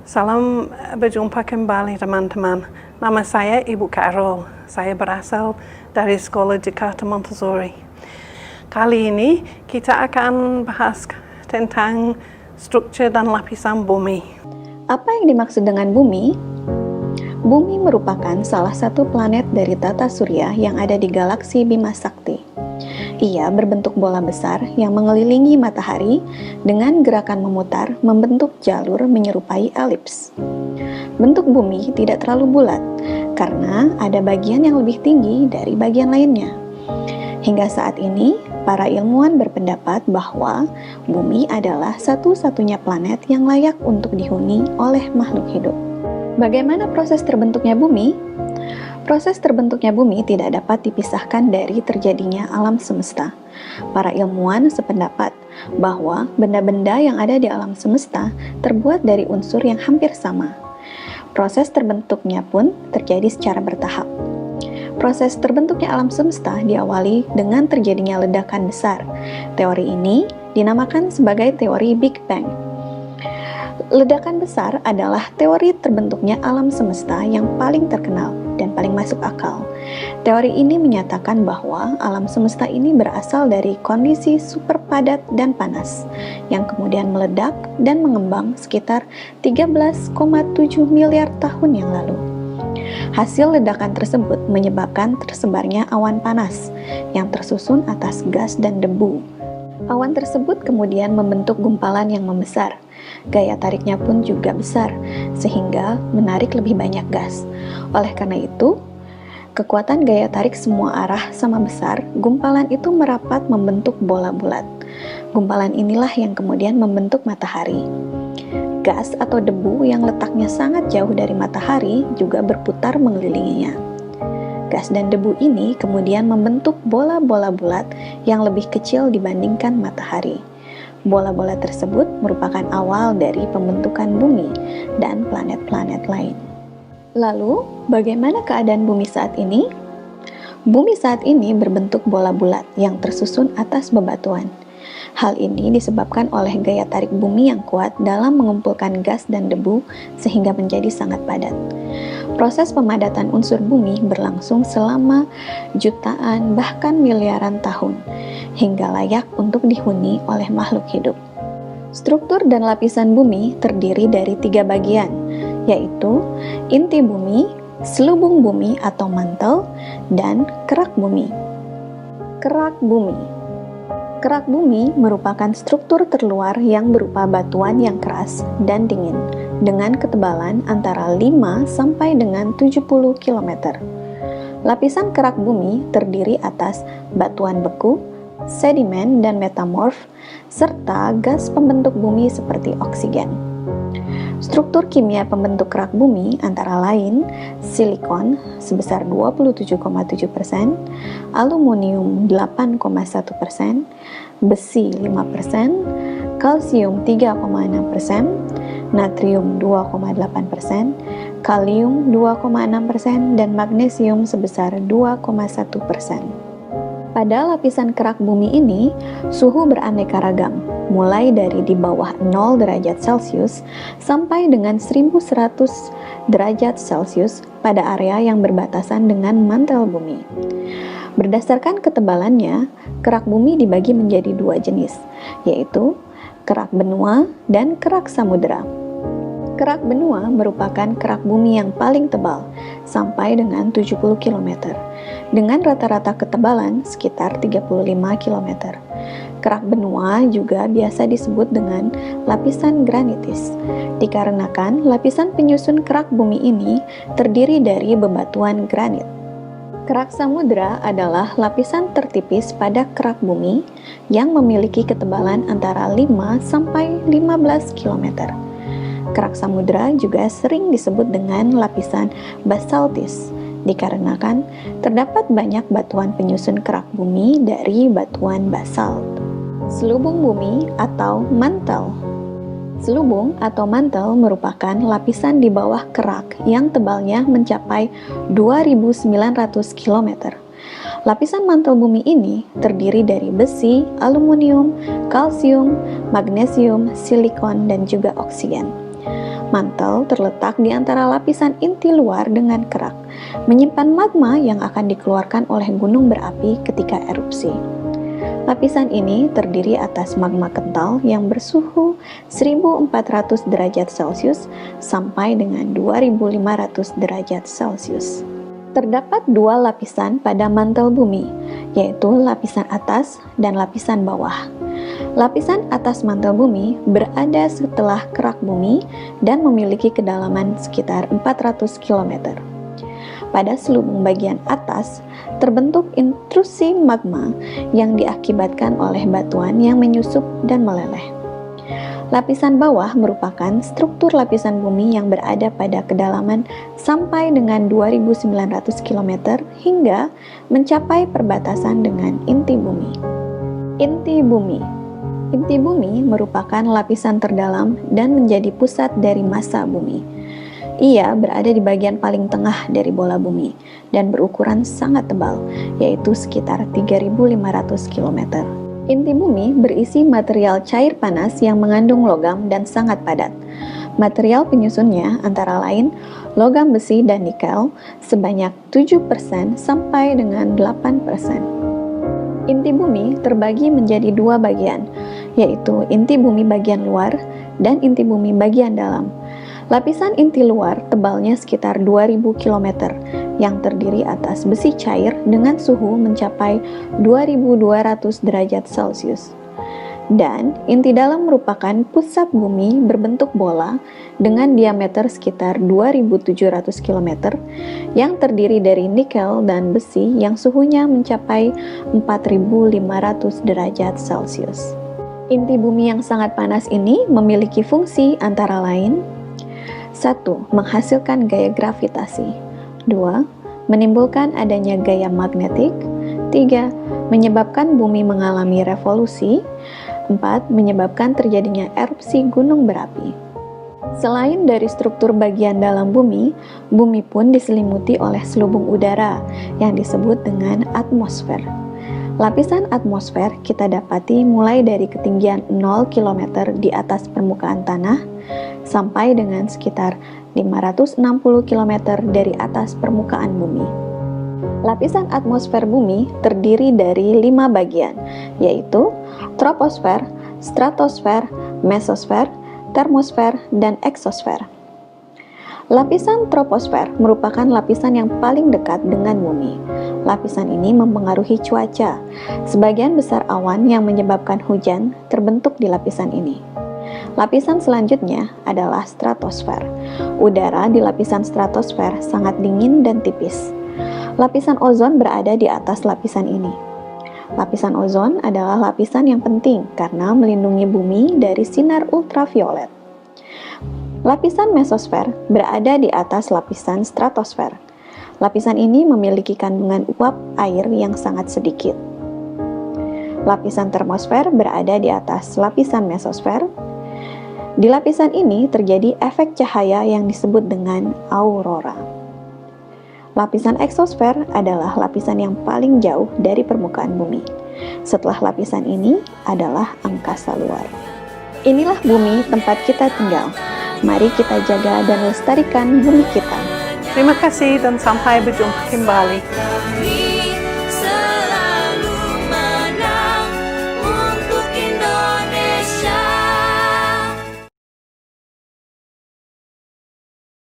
Salam berjumpa kembali teman-teman. Nama saya Ibu Carol. Saya berasal dari Sekolah Jakarta Montessori. Kali ini kita akan bahas tentang struktur dan lapisan bumi. Apa yang dimaksud dengan bumi? Bumi merupakan salah satu planet dari tata surya yang ada di galaksi Bima Sakti. Ia berbentuk bola besar yang mengelilingi matahari dengan gerakan memutar membentuk jalur menyerupai elips. Bentuk bumi tidak terlalu bulat karena ada bagian yang lebih tinggi dari bagian lainnya. Hingga saat ini, para ilmuwan berpendapat bahwa bumi adalah satu-satunya planet yang layak untuk dihuni oleh makhluk hidup. Bagaimana proses terbentuknya bumi? Proses terbentuknya bumi tidak dapat dipisahkan dari terjadinya alam semesta. Para ilmuwan sependapat bahwa benda-benda yang ada di alam semesta terbuat dari unsur yang hampir sama. Proses terbentuknya pun terjadi secara bertahap. Proses terbentuknya alam semesta diawali dengan terjadinya ledakan besar. Teori ini dinamakan sebagai teori Big Bang. Ledakan besar adalah teori terbentuknya alam semesta yang paling terkenal dan paling masuk akal. Teori ini menyatakan bahwa alam semesta ini berasal dari kondisi super padat dan panas, yang kemudian meledak dan mengembang sekitar 13,7 miliar tahun yang lalu. Hasil ledakan tersebut menyebabkan tersebarnya awan panas yang tersusun atas gas dan debu. Awan tersebut kemudian membentuk gumpalan yang membesar. Gaya tariknya pun juga besar, sehingga menarik lebih banyak gas. Oleh karena itu, kekuatan gaya tarik semua arah sama besar, gumpalan itu merapat membentuk bola bulat. Gumpalan inilah yang kemudian membentuk matahari. Gas atau debu yang letaknya sangat jauh dari matahari juga berputar mengelilinginya. Gas dan debu ini kemudian membentuk bola-bola bulat yang lebih kecil dibandingkan matahari. Bola-bola tersebut merupakan awal dari pembentukan bumi dan planet-planet lain. Lalu, bagaimana keadaan bumi saat ini? Bumi saat ini berbentuk bola bulat yang tersusun atas bebatuan. Hal ini disebabkan oleh gaya tarik bumi yang kuat dalam mengumpulkan gas dan debu sehingga menjadi sangat padat. Proses pemadatan unsur bumi berlangsung selama jutaan bahkan miliaran tahun, hingga layak untuk dihuni oleh makhluk hidup. Struktur dan lapisan bumi terdiri dari 3 bagian, yaitu inti bumi, selubung bumi atau mantel, dan kerak bumi. Kerak bumi. Kerak bumi merupakan struktur terluar yang berupa batuan yang keras dan dingin, dengan ketebalan antara 5 sampai dengan 70 km. Lapisan kerak bumi terdiri atas batuan beku, sedimen dan metamorf, serta gas pembentuk bumi seperti oksigen. Struktur kimia pembentuk kerak bumi antara lain silikon sebesar 27,7%, aluminium 8,1%, besi 5%, kalsium 3,6%, natrium 2,8%, kalium 2,6%, dan magnesium sebesar 2,1%. Pada lapisan kerak bumi ini, suhu beraneka ragam, mulai dari di bawah 0 derajat Celcius sampai dengan 1100 derajat Celcius pada area yang berbatasan dengan mantel bumi. Berdasarkan ketebalannya, kerak bumi dibagi menjadi 2 jenis, yaitu kerak benua dan kerak samudera. Kerak benua merupakan kerak bumi yang paling tebal, sampai dengan 70 km, dengan rata-rata ketebalan sekitar 35 km. Kerak benua juga biasa disebut dengan lapisan granitis, dikarenakan lapisan penyusun kerak bumi ini terdiri dari bebatuan granit. Kerak samudera adalah lapisan tertipis pada kerak bumi yang memiliki ketebalan antara 5 sampai 15 km. Kerak samudera juga sering disebut dengan lapisan basaltis, dikarenakan terdapat banyak batuan penyusun kerak bumi dari batuan basalt. Selubung bumi atau mantel. Selubung atau mantel merupakan lapisan di bawah kerak yang tebalnya mencapai 2.900 km. Lapisan mantel bumi ini terdiri dari besi, aluminium, kalsium, magnesium, silikon, dan juga oksigen. Mantel terletak di antara lapisan inti luar dengan kerak, menyimpan magma yang akan dikeluarkan oleh gunung berapi ketika erupsi. Lapisan ini terdiri atas magma kental yang bersuhu 1400 derajat Celcius sampai dengan 2500 derajat Celcius. Terdapat dua lapisan pada mantel bumi, yaitu lapisan atas dan lapisan bawah. Lapisan atas mantel bumi berada setelah kerak bumi dan memiliki kedalaman sekitar 400 km. Pada selubung bagian atas, terbentuk intrusi magma yang diakibatkan oleh batuan yang menyusup dan meleleh. Lapisan bawah merupakan struktur lapisan bumi yang berada pada kedalaman sampai dengan 2.900 km hingga mencapai perbatasan dengan inti bumi. Inti bumi. Inti bumi merupakan lapisan terdalam dan menjadi pusat dari massa bumi. Ia berada di bagian paling tengah dari bola bumi dan berukuran sangat tebal, yaitu sekitar 3.500 km. Inti bumi berisi material cair panas yang mengandung logam dan sangat padat. Material penyusunnya antara lain logam besi dan nikel sebanyak 7% sampai dengan 8%. Inti bumi terbagi menjadi dua bagian, yaitu inti bumi bagian luar dan inti bumi bagian dalam. Lapisan inti luar tebalnya sekitar 2000 km yang terdiri atas besi cair dengan suhu mencapai 2200 derajat Celcius. Dan inti dalam merupakan pusat bumi berbentuk bola dengan diameter sekitar 2700 km yang terdiri dari nikel dan besi yang suhunya mencapai 4500 derajat Celcius. Inti bumi yang sangat panas ini memiliki fungsi antara lain: 1. Menghasilkan gaya gravitasi. 2. Menimbulkan adanya gaya magnetik. 3. Menyebabkan bumi mengalami revolusi. 4. Menyebabkan terjadinya erupsi gunung berapi. Selain dari struktur bagian dalam bumi, bumi pun diselimuti oleh selubung udara yang disebut dengan atmosfer. Lapisan atmosfer kita dapati mulai dari ketinggian 0 km di atas permukaan tanah sampai dengan sekitar 560 km dari atas permukaan bumi. Lapisan atmosfer bumi terdiri dari 5 bagian, yaitu troposfer, stratosfer, mesosfer, termosfer, dan eksosfer. Lapisan troposfer merupakan lapisan yang paling dekat dengan bumi. Lapisan ini mempengaruhi cuaca. Sebagian besar awan yang menyebabkan hujan terbentuk di lapisan ini. Lapisan selanjutnya adalah stratosfer. Udara di lapisan stratosfer sangat dingin dan tipis. Lapisan ozon berada di atas lapisan ini. Lapisan ozon adalah lapisan yang penting karena melindungi bumi dari sinar ultraviolet. Lapisan mesosfer berada di atas lapisan stratosfer. Lapisan ini memiliki kandungan uap air yang sangat sedikit. Lapisan termosfer berada di atas lapisan mesosfer. Di lapisan ini terjadi efek cahaya yang disebut dengan aurora. Lapisan eksosfer adalah lapisan yang paling jauh dari permukaan bumi. Setelah lapisan ini adalah angkasa luar. Inilah bumi tempat kita tinggal. Mari kita jaga dan lestarikan bumi kita. Terima kasih dan sampai berjumpa kembali.